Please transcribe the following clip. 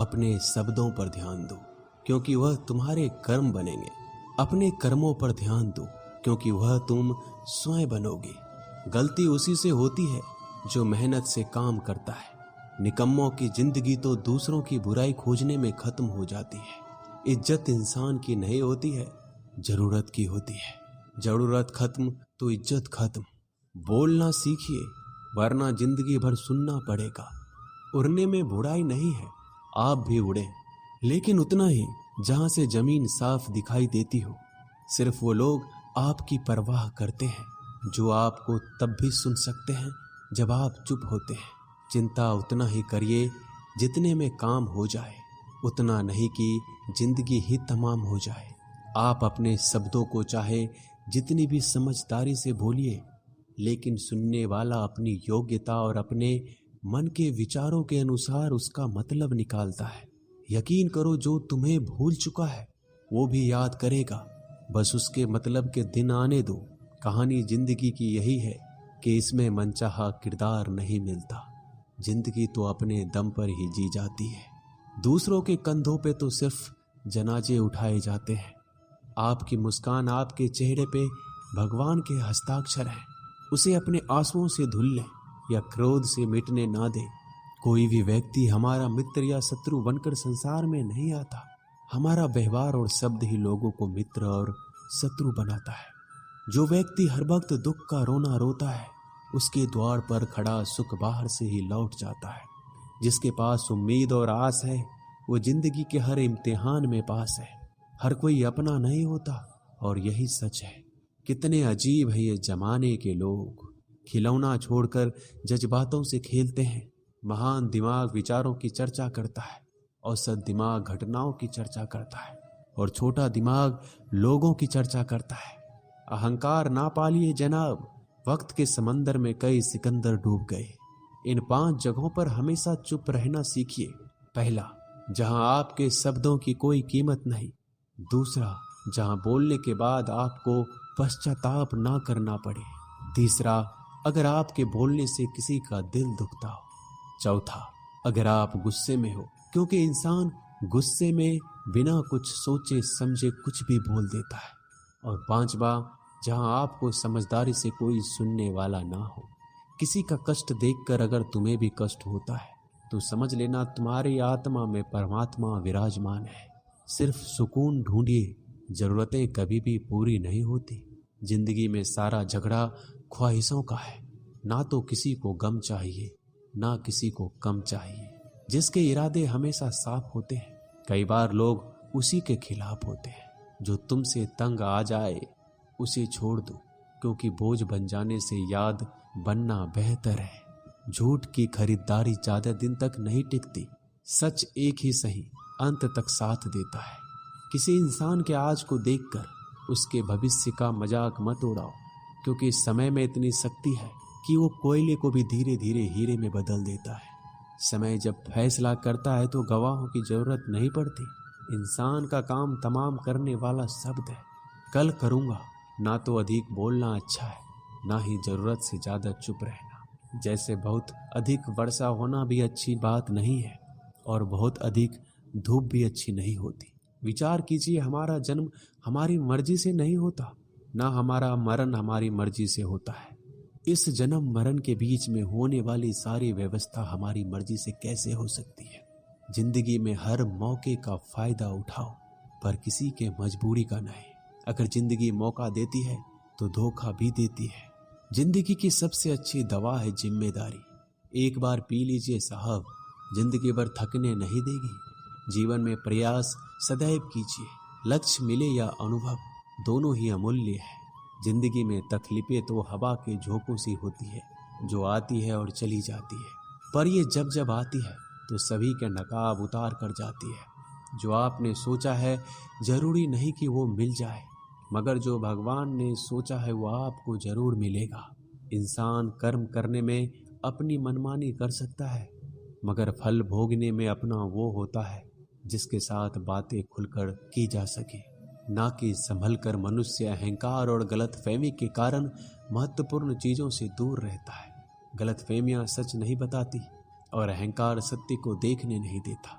अपने शब्दों पर ध्यान दो, क्योंकि वह तुम्हारे कर्म बनेंगे। अपने कर्मों पर ध्यान दो, क्योंकि वह तुम स्वयं बनोगे। गलती उसी से होती है जो मेहनत से काम करता है। निकम्मों की जिंदगी तो दूसरों की बुराई खोजने में खत्म हो जाती है। इज्जत इंसान की नहीं होती है, जरूरत की होती है। जरूरत खत्म तो इज्जत खत्म। बोलना सीखिए, वरना जिंदगी भर सुनना पड़ेगा। उड़ने में बुराई नहीं है, आप भी उड़े, लेकिन उतना ही जहां से जमीन साफ दिखाई देती हो। सिर्फ वो लोग आपकी परवाह करते हैं जो आपको तब भी सुन सकते हैं जब आप चुप होते हैं। चिंता उतना ही करिए जितने में काम हो जाए, उतना नहीं कि जिंदगी ही तमाम हो जाए। आप अपने शब्दों को चाहे जितनी भी समझदारी से बोलिए, लेकिन सुनने वाला अपनी योग्यता और अपने मन के विचारों के अनुसार उसका मतलब निकालता है। यकीन करो, जो तुम्हें भूल चुका है वो भी याद करेगा, बस उसके मतलब के दिन आने दो। कहानी जिंदगी की यही है कि इसमें मनचाहा किरदार नहीं मिलता। जिंदगी तो अपने दम पर ही जी जाती है। दूसरों के कंधों पे तो सिर्फ जनाजे उठाए जाते हैं। आपकी मुस्कान आपके चेहरे पे भगवान के हस्ताक्षर है। उसे अपने आंसुओं से धुल लें या क्रोध से मिटने ना दें। कोई भी व्यक्ति हमारा मित्र या शत्रु बनकर संसार में नहीं आता। हमारा व्यवहार और शब्द ही लोगों को मित्र और शत्रु बनाता है। जो व्यक्ति हर वक्त दुख का रोना रोता है, उसके द्वार पर खड़ा सुख बाहर से ही लौट जाता है। जिसके पास उम्मीद और आस है, वो जिंदगी के हर इम्तिहान में पास है। हर कोई अपना नहीं होता, और यही सच है। कितने अजीब है ये जमाने के लोग, खिलौना छोड़कर जज्बातों से खेलते हैं। महान दिमाग विचारों की चर्चा करता है, औसत दिमाग घटनाओं की चर्चा करता है, और छोटा दिमाग लोगों की चर्चा करता है। अहंकार ना पालिए जनाब, वक्त के समंदर में कई सिकंदर डूब गए। इन 5 जगहों पर हमेशा चुप रहना सीखिए। पहला, जहां आपके शब्दों की कोई कीमत नहीं। दूसरा, जहां बोलने के बाद आपको पश्चाताप ना करना पड़े। तीसरा, अगर आपके बोलने से किसी का दिल दुखता हो। चौथा, अगर आप गुस्से में हो, क्योंकि इंसान गुस्से में बिना कुछ सोचे समझे कुछ भी बोल देता है। और पांचवा, जहां आपको समझदारी से कोई सुनने वाला ना हो। किसी का कष्ट देखकर अगर तुम्हें भी कष्ट होता है तो समझ लेना तुम्हारी आत्मा में परमात्मा विराजमान है। सिर्फ सुकून ढूंढिए, जरूरतें कभी भी पूरी नहीं होती। जिंदगी में सारा झगड़ा ख्वाहिशों का है। ना तो किसी को गम चाहिए, ना किसी को कम चाहिए। जिसके इरादे हमेशा साफ होते हैं, कई बार लोग उसी के खिलाफ होते हैं। जो तुमसे तंग आ जाए उसे छोड़ दो, क्योंकि बोझ बन जाने से याद बनना बेहतर है। झूठ की खरीदारी ज्यादा दिन तक नहीं टिकती। सच एक ही सही अंत तक साथ देता है। किसी इंसान के आज को देखकर उसके भविष्य का मजाक मत उड़ाओ, क्योंकि समय में इतनी शक्ति है कि वो कोयले को भी धीरे धीरे हीरे में बदल देता है। समय जब फैसला करता है तो गवाहों की जरूरत नहीं पड़ती। इंसान का काम तमाम करने वाला शब्द है। कल करूंगा, ना तो अधिक बोलना अच्छा है, ना ही जरूरत से ज्यादा चुप रहना। जैसे बहुत अधिक वर्षा होना भी अच्छी बात नहीं है, और बहुत अधिक धूप भी अच्छी नहीं होती। विचार कीजिए, हमारा जन्म हमारी मर्जी से नहीं होता, ना हमारा मरण हमारी मर्जी से होता है। इस जन्म मरण के बीच में होने वाली सारी व्यवस्था हमारी मर्जी से कैसे हो सकती है। जिंदगी में हर मौके का फायदा उठाओ, पर किसी के मजबूरी का नहीं। अगर जिंदगी मौका देती है तो धोखा भी देती है। जिंदगी की सबसे अच्छी दवा है जिम्मेदारी। एक बार पी लीजिए साहब, जिंदगी भर थकने नहीं देगी। जीवन में प्रयास सदैव कीजिए। लक्ष्य मिले या अनुभव, दोनों ही अमूल्य है। जिंदगी में तकलीफें तो हवा के झोंकों सी होती है, जो आती है और चली जाती है, पर ये जब जब आती है तो सभी के नकाब उतार कर जाती है। जो आपने सोचा है जरूरी नहीं कि वो मिल जाए, मगर जो भगवान ने सोचा है वो आपको जरूर मिलेगा। इंसान कर्म करने में अपनी मनमानी कर सकता है, मगर फल भोगने में अपना वो होता है जिसके साथ बातें खुलकर की जा सके। ना कि संभल कर मनुष्य अहंकार और गलतफहमी के कारण महत्वपूर्ण चीजों से दूर रहता है। गलतफहमियां सच नहीं बताती और अहंकार सत्य को देखने नहीं देता।